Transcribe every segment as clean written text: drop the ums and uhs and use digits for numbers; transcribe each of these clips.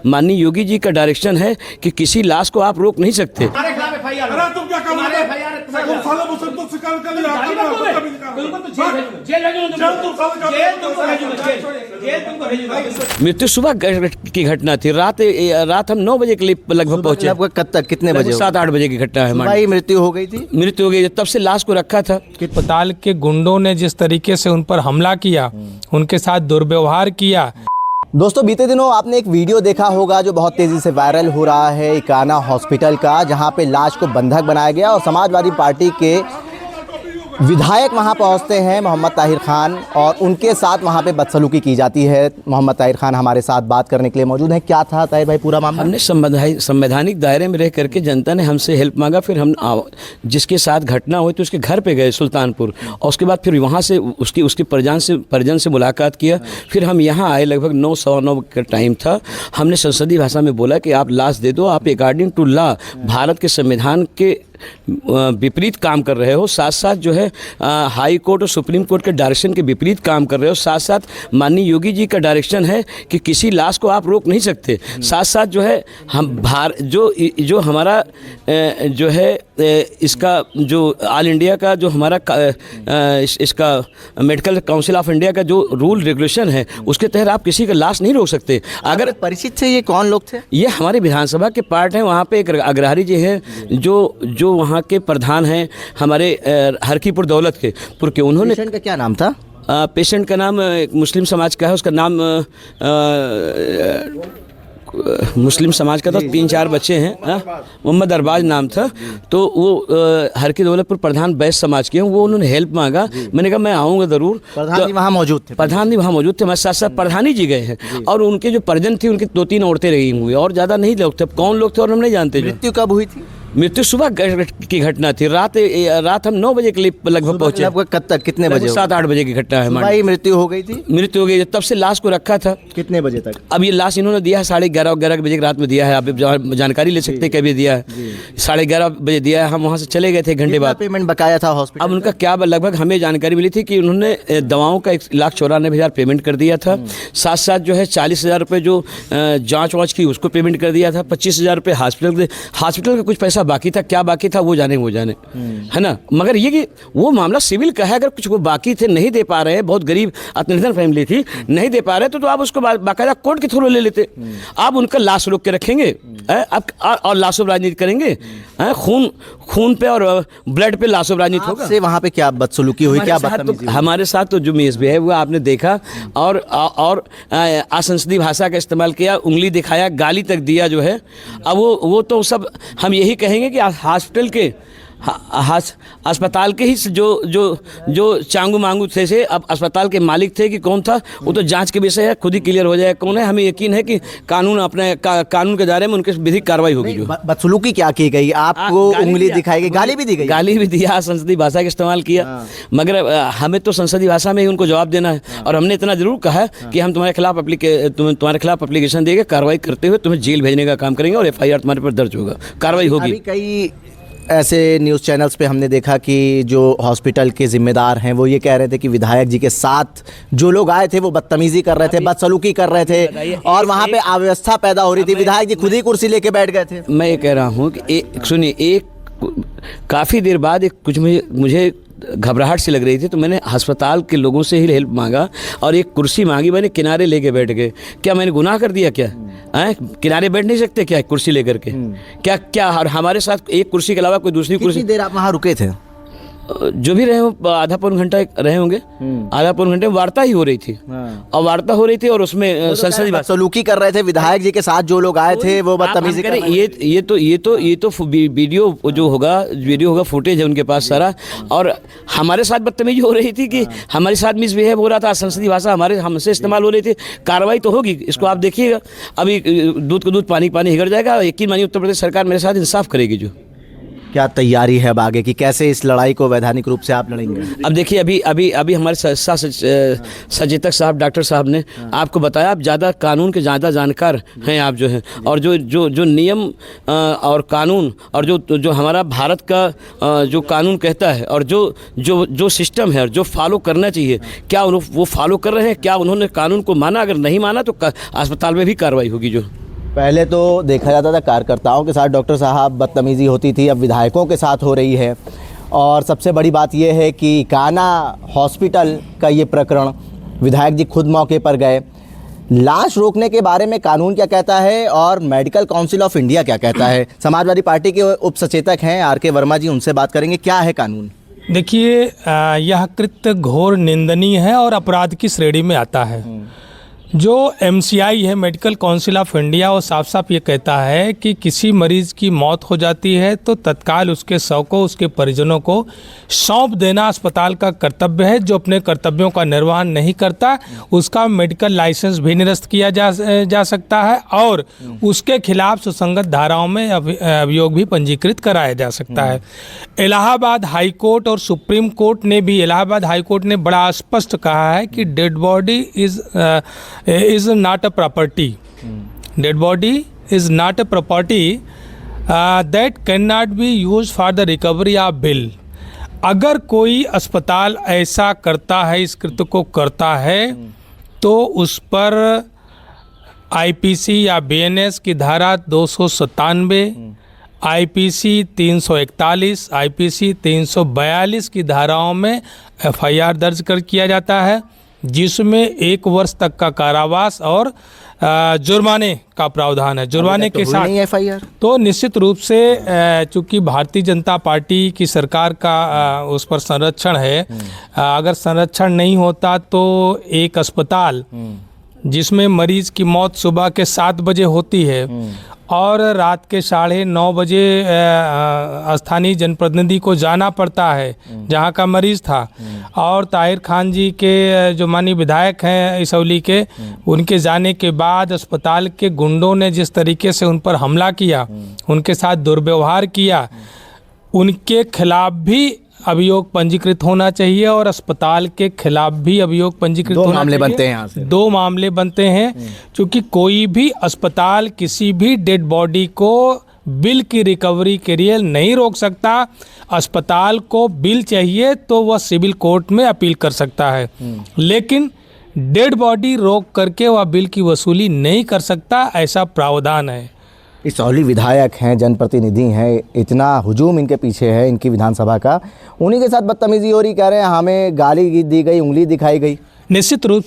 माननीय योगी जी का डायरेक्शन है कि किसी लाश को आप रोक नहीं सकते। मृत्यु सुबह की घटना थी। रात हम 9 बजे के लिए लगभग पहुंचे। लगभग कब तक, कितने बजे? 7-8 बजे की घटना है हमारी। मृत्यु हो गई थी। मृत्यु हो गई, तब से लाश को रखा था। अस्पताल के गुंडों ने जिस तरीके से उन पर हमला किया, उनके साथ दुर्व्यवहार किया। दोस्तों, बीते दिनों आपने एक वीडियो देखा होगा जो बहुत तेज़ी से वायरल हो रहा है इकाना हॉस्पिटल का, जहां पे लाश को बंधक बनाया गया और समाजवादी पार्टी के विधायक वहां पहुंचते हैं मोहम्मद ताहिर खान, और उनके साथ वहां पे बदसलूकी की जाती है। मोहम्मद ताहिर खान हमारे साथ बात करने के लिए मौजूद हैं। क्या था ताहिर भाई पूरा मामला? हमने संवैधानिक दायरे में रह करके जनता ने हमसे हेल्प मांगा, फिर हम जिसके साथ घटना हुई तो उसके घर पे गए सुल्तानपुर, और उसके बाद फिर वहाँ से उसके परिजन से मुलाकात किया। फिर हम यहाँ आए, लगभग 9-9:15 का टाइम था। हमने संसदीय भाषा में बोला कि आप लाश दे दो, आप अकॉर्डिंग टू लॉ भारत के संविधान के विपरीत काम कर रहे हो, साथ साथ जो है हाई कोर्ट और सुप्रीम कोर्ट के डायरेक्शन के विपरीत काम कर रहे हो, साथ साथ माननीय योगी जी का डायरेक्शन है कि किसी लाश को आप रोक नहीं सकते। साथ साथ जो है हम जो हमारा जो है इसका जो ऑल इंडिया का जो हमारा इसका मेडिकल काउंसिल ऑफ इंडिया का जो रूल रेगुलेशन है, उसके तहत आप किसी का लाश नहीं रोक सकते। अगर परिचित से ये कौन लोग थे? ये हमारे विधानसभा के पार्ट हैं। वहाँ पे एक अग्रहारी जी हैं जो वहाँ के प्रधान हैं हमारे हरकीपुर दौलत के पुर के। उन्होंने पेशेंट का क्या नाम था? पेशेंट का नाम मुस्लिम समाज का है, उसका नाम मुस्लिम समाज का था। 3-4 बच्चे हैं, मोहम्मद अरबाज नाम था। तो वो हरकी दौलतपुर प्रधान बैस समाज के हैं। वो उन्होंने हेल्प मांगा, मैंने कहा मैं आऊँगा ज़रूर। प्रधान जी वहाँ मौजूद थे? प्रधान जी वहाँ मौजूद थे, हमारे साथ साथ प्रधानी जी गए हैं, और उनके जो परिजन थी उनकी 2-3 औरतें रही हुई, और ज़्यादा नहीं लोग थे। कौन लोग थे और हम नहीं जानते। मृत्यु कब हुई थी? मृत्यु सुबह की घटना थी। रात हम 9 बजे के लिए लगभग पहुंचे। लगभग कब तक, कितने बजे? 7-8 बजे की घटना है हमारी। मृत्यु हो गई थी। मृत्यु हो गई, तब से लाश को रखा था। कितने बजे तक? अब ये लाश इन्होंने दिया है 11:30 बजे की रात में दिया है। आप जानकारी ले सकते हैं कभी दिया है। 11:30 बजे दिया है। हम वहाँ से चले गए थे घंटे बाद। पेमेंट बकाया था हॉस्पिटल? अब उनका क्या, लगभग हमें जानकारी मिली थी कि उन्होंने दवाओं का 1,94,000 पेमेंट कर दिया था। साथ साथ जो है 40,000 रुपये जो जाँच वाँच की उसको पेमेंट कर दिया था। 25,000 रुपये हॉस्पिटल का कुछ पैसा बाकी था। क्या बाकी था वो जाने है ना। मगर ये कि वो मामला सिविल का है। अगर कुछ वो बाकी थे, नहीं दे पा रहे हैं, बहुत गरीब निर्धन फैमिली थी, नहीं दे पा रहे तो आप उसको बाकायदा कोर्ट के थ्रू ले लेते। आप उनका लाश रोक के रखेंगे और लाशों राजनीति करेंगे। खून पे और ब्लड पे लाशों राजनीति होगा। से वहाँ पे क्या बदसलूकी हुई, क्या बदतमीजी? हमारे साथ तो जो मेज भी है वो आपने देखा, और असंसदीय भाषा का इस्तेमाल किया, उंगली दिखाया, गाली तक दिया जो है। अब वो तो सब हम यही कहेंगे कि हॉस्पिटल के अस्पताल के ही जो चांगू मांगू थे से अब अस्पताल के मालिक थे कि कौन था, वो तो जांच के विषय है, खुद ही क्लियर हो जाए कौन है। हमें यकीन है कि कानून के दायरे में उनके विधिक कार्रवाई होगी। जो बदसलूकी क्या की गई? आपको उंगली दिखाई गई, गाली भी दी गई? गाली भी दिया, संसदीय भाषा का इस्तेमाल किया। मगर हमें तो संसदीय भाषा में ही उनको जवाब देना है, और हमने इतना जरूर कहा कि हम तुम्हारे खिलाफ एप्लीकेशन देंगे, कार्रवाई करते हुए तुम्हें जेल भेजने का काम करेंगे, और FIR तुम्हारे पर दर्ज होगा, कार्रवाई होगी। कई ऐसे न्यूज़ चैनल्स पे हमने देखा कि जो हॉस्पिटल के जिम्मेदार हैं वो ये कह रहे थे कि विधायक जी के साथ जो लोग आए थे वो बदतमीजी कर रहे थे, बदसलूकी कर रहे थे, और वहाँ पे अव्यवस्था पैदा हो रही थी। विधायक जी खुद ही कुर्सी लेके बैठ गए थे। मैं ये कह रहा हूँ कि सुनिए, काफ़ी देर बाद कुछ मुझे घबराहट सी लग रही थी, तो मैंने अस्पताल के लोगों से ही हेल्प मांगा और एक कुर्सी मांगी। मैंने किनारे लेके बैठ गए। क्या मैंने गुनाह कर दिया? क्या किनारे बैठ नहीं सकते क्या कुर्सी लेकर के? क्या हमारे साथ एक कुर्सी के अलावा कोई दूसरी कुर्सी? कितनी देर आप वहाँ रुके थे? जो भी रहे हो आधा पौन घंटा रहे होंगे। आधा पौन घंटे में वार्ता ही हो रही थी, और वार्ता हो रही थी, और उसमें संसदीय बदसलूकी कर रहे थे विधायक जी के साथ। जो लोग आए थे वो बदतमीजी कर रहे। ये तो वीडियो जो होगा, फुटेज है उनके पास सारा, और हमारे साथ बदतमीजी हो रही थी कि हमारे साथ मिसबिहेव हो रहा था, संसदीय भाषा हमसे इस्तेमाल हो रही थी। कार्रवाई तो होगी, इसको आप देखिएगा। अभी दूध को दूध, पानी पानी हिगड़ जाएगा। यकीन मानिए उत्तर प्रदेश सरकार मेरे साथ इंसाफ करेगी। जो क्या तैयारी है अब आगे की, कैसे इस लड़ाई को वैधानिक रूप से आप लड़ेंगे? अब देखिए, अभी हमारे सचेतक साहब, डॉक्टर साहब ने आपको बताया, आप ज़्यादा कानून के ज़्यादा जानकार हैं आप जो हैं, और जो नियम और कानून और जो हमारा भारत का जो कानून कहता है, और जो सिस्टम है और जो फॉलो करना चाहिए, क्या वो फॉलो कर रहे हैं? क्या उन्होंने कानून को माना? अगर नहीं माना तो अस्पताल में भी कार्रवाई होगी। जो पहले तो देखा जाता था कार्यकर्ताओं के साथ डॉक्टर साहब बदतमीज़ी होती थी, अब विधायकों के साथ हो रही है। और सबसे बड़ी बात यह है कि काना हॉस्पिटल का ये प्रकरण, विधायक जी खुद मौके पर गए। लाश रोकने के बारे में कानून क्या कहता है और मेडिकल काउंसिल ऑफ इंडिया क्या कहता है? समाजवादी पार्टी के उप सचेतक हैं आर.के. वर्मा जी, उनसे बात करेंगे। क्या है कानून? देखिए, यह कृत्य घोर निंदनीय है और अपराध की श्रेणी में आता है। जो MCI है, मेडिकल काउंसिल ऑफ इंडिया, वो साफ साफ ये कहता है कि किसी मरीज की मौत हो जाती है तो तत्काल उसके शव को उसके परिजनों को सौंप देना अस्पताल का कर्तव्य है। जो अपने कर्तव्यों का निर्वहन नहीं करता उसका मेडिकल लाइसेंस भी निरस्त किया जा सकता है और उसके खिलाफ सुसंगत धाराओं में अभियोग भी पंजीकृत कराया जा सकता है। इलाहाबाद हाई कोर्ट और सुप्रीम कोर्ट ने भी, इलाहाबाद हाई कोर्ट ने बड़ा स्पष्ट कहा है कि dead body is not a property. Dead body is not a property that cannot be used for the recovery of bill. अगर कोई अस्पताल ऐसा करता है, इस कृत्य को करता है, तो उस पर IPC या BNS की धारा 297, IPC 341, IPC 342 की धाराओं में FIR दर्ज किया जाता है, जिसमें 1 वर्ष तक का कारावास और जुर्माने का प्रावधान है। जुर्माने के साथ FIR तो निश्चित रूप से चूंकि भारतीय जनता पार्टी की सरकार का उस पर संरक्षण है, अगर संरक्षण नहीं होता तो एक अस्पताल जिसमें मरीज की मौत सुबह के 7 बजे होती है और रात के 9:30 बजे स्थानीय जनप्रतिनिधि को जाना पड़ता है जहां का मरीज था, और ताहिर खान जी के जो माननीय विधायक हैं इसौली के, उनके जाने के बाद अस्पताल के गुंडों ने जिस तरीके से उन पर हमला किया, उनके साथ दुर्व्यवहार किया, उनके खिलाफ भी अभियोग पंजीकृत होना चाहिए और अस्पताल के खिलाफ भी अभियोग पंजीकृत होना चाहिए। 2 मामले बनते हैं यहाँ से। 2 मामले बनते हैं, क्योंकि कोई भी अस्पताल किसी भी डेड बॉडी को बिल की रिकवरी के लिए नहीं रोक सकता। अस्पताल को बिल चाहिए तो वह सिविल कोर्ट में अपील कर सकता है, लेकिन डेड बॉडी रोक करके वह बिल की वसूली नहीं कर सकता, ऐसा प्रावधान है। इसौली विधायक हैं, जनप्रतिनिधि हैं, इतना हुजूम इनके पीछे है इनकी विधानसभा का, उन्हीं के साथ बदतमीजी हो रही, कह रहे हैं हमें गाली दी गई, उंगली दिखाई गई। निश्चित रूप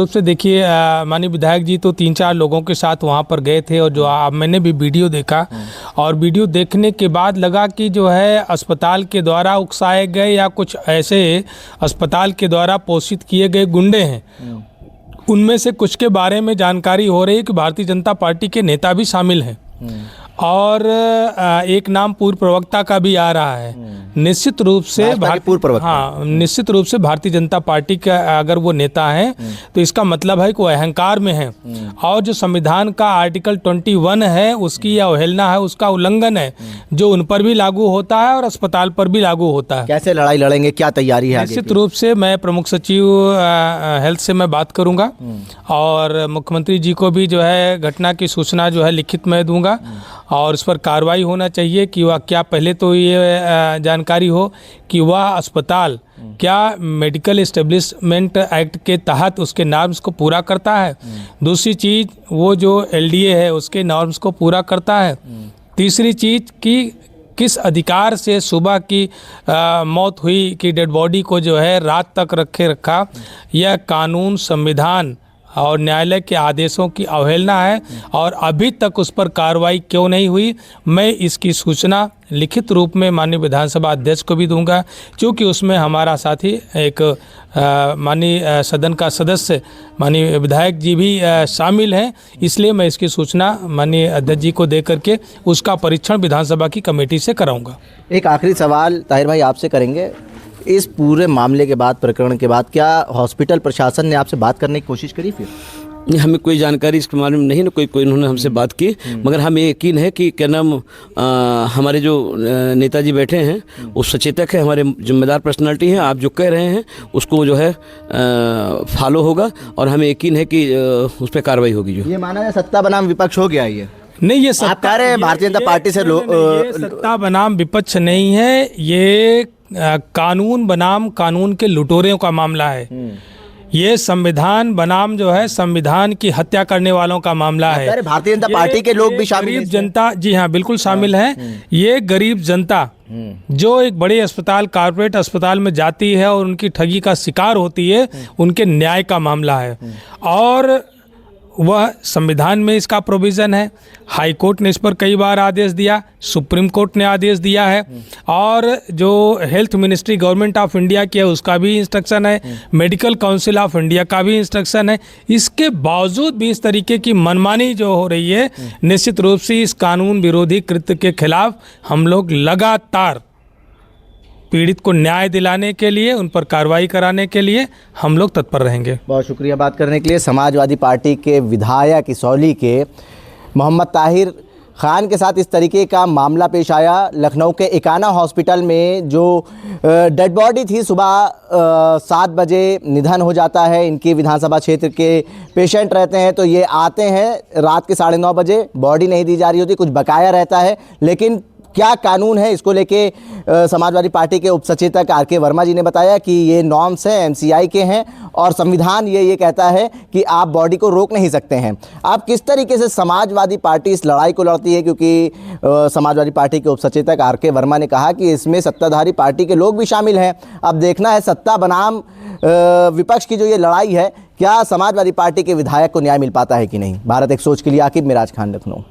से देखिए, माननीय विधायक जी तो 3-4 लोगों के साथ वहाँ पर गए थे, और जो मैंने भी वीडियो देखा, और वीडियो देखने के बाद लगा कि जो है अस्पताल के द्वारा उकसाए गए या कुछ ऐसे अस्पताल के द्वारा पोषित किए गए गुंडे हैं। उनमें से कुछ के बारे में जानकारी हो रही है कि भारतीय जनता पार्टी के नेता भी शामिल हैं, और एक नाम पूर्व प्रवक्ता का भी आ रहा है। निश्चित रूप से निश्चित रूप से भारतीय जनता पार्टी का अगर वो नेता हैं तो इसका मतलब है कि वो अहंकार में है, और जो संविधान का आर्टिकल 21 है उसकी अवहेलना है, उसका उल्लंघन है, जो उन पर भी लागू होता है और अस्पताल पर भी लागू होता है। कैसे लड़ाई लड़ेंगे, क्या तैयारी है? निश्चित रूप से मैं प्रमुख सचिव हेल्थ से मैं बात करूंगा और मुख्यमंत्री जी को भी जो है घटना की सूचना जो है लिखित में दूंगा, और उस पर कार्रवाई होना चाहिए कि वह क्या, पहले तो ये जानकारी हो कि वह अस्पताल क्या मेडिकल एस्टेब्लिशमेंट एक्ट के तहत उसके नॉर्म्स को पूरा करता है। दूसरी चीज़, वो जो LDA है उसके नॉर्म्स को पूरा करता है। तीसरी चीज़ कि किस अधिकार से सुबह की मौत हुई कि डेड बॉडी को जो है रात तक रखा, यह कानून, संविधान और न्यायालय के आदेशों की अवहेलना है, और अभी तक उस पर कार्रवाई क्यों नहीं हुई, मैं इसकी सूचना लिखित रूप में माननीय विधानसभा अध्यक्ष को भी दूंगा, क्योंकि उसमें हमारा साथी एक माननीय सदन का सदस्य माननीय विधायक जी भी शामिल हैं, इसलिए मैं इसकी सूचना माननीय अध्यक्ष जी को दे करके उसका परीक्षण विधानसभा की कमेटी से कराऊंगा। एक आखिरी सवाल ताहिर भाई आपसे करेंगे, इस पूरे मामले के बाद, प्रकरण के बाद, क्या हॉस्पिटल प्रशासन ने आपसे बात करने की कोशिश करी? फिर नहीं, हमें कोई जानकारी इसके बारे में नहीं ना, कोई उन्होंने हमसे बात की, मगर हमें यकीन है कि क्या नाम हमारे जो नेताजी बैठे हैं वो सचेतक है, हमारे जिम्मेदार पर्सनालिटी हैं। आप जो कह रहे हैं उसको जो है फॉलो होगा, और हमें यकीन है कि उस पर कार्रवाई होगी। जो ये माना है सत्ता बनाम विपक्ष हो गया ये? नहीं, ये आप कह रहे हैं भारतीय जनता पार्टी से सत्ता बनाम विपक्ष नहीं है, ये कानून बनाम कानून के लुटेरों का मामला है। ये संविधान बनाम जो है संविधान की हत्या करने वालों का मामला है। अरे भारतीय जनता पार्टी के लोग भी शामिल हैं गरीब इसमें। जनता, जी हाँ बिल्कुल शामिल हैं। ये गरीब जनता जो एक बड़े अस्पताल, कॉर्पोरेट अस्पताल में जाती है और उनकी ठगी का शिकार होती है, उनके न्याय का मामला है। और वह संविधान में इसका प्रोविज़न है। हाई कोर्ट ने इस पर कई बार आदेश दिया, सुप्रीम कोर्ट ने आदेश दिया है, और जो health ministry government of India की है उसका भी इंस्ट्रक्शन है, मेडिकल काउंसिल ऑफ इंडिया का भी इंस्ट्रक्शन है। इसके बावजूद भी इस तरीके की मनमानी जो हो रही है, निश्चित रूप से इस कानून विरोधी कृत्य के खिलाफ हम लोग लगातार पीड़ित को न्याय दिलाने के लिए, उन पर कार्रवाई कराने के लिए हम लोग तत्पर रहेंगे। बहुत शुक्रिया बात करने के लिए। समाजवादी पार्टी के विधायक इसौली के मोहम्मद ताहिर खान के साथ इस तरीके का मामला पेश आया। लखनऊ के इकाना हॉस्पिटल में जो डेड बॉडी थी, सुबह 7 बजे निधन हो जाता है। इनकी विधानसभा क्षेत्र के पेशेंट रहते हैं, तो ये आते हैं रात के 9:30 बजे, बॉडी नहीं दी जा रही होती, कुछ बकाया रहता है। लेकिन क्या कानून है, इसको लेके समाजवादी पार्टी के उपसचेतक आर.के. वर्मा जी ने बताया कि ये नॉर्म्स हैं, एमसीआई के हैं, और संविधान ये कहता है कि आप बॉडी को रोक नहीं सकते हैं। अब किस तरीके से समाजवादी पार्टी इस लड़ाई को लड़ती है, क्योंकि समाजवादी पार्टी के उपसचेतक आर.के. वर्मा ने कहा कि इसमें सत्ताधारी पार्टी के लोग भी शामिल हैं। अब देखना है सत्ता बनाम विपक्ष की जो ये लड़ाई है, क्या समाजवादी पार्टी के विधायक को न्याय मिल पाता है कि नहीं। भारत एक सोच के लिए आकिब, मिराज खान, लखनऊ।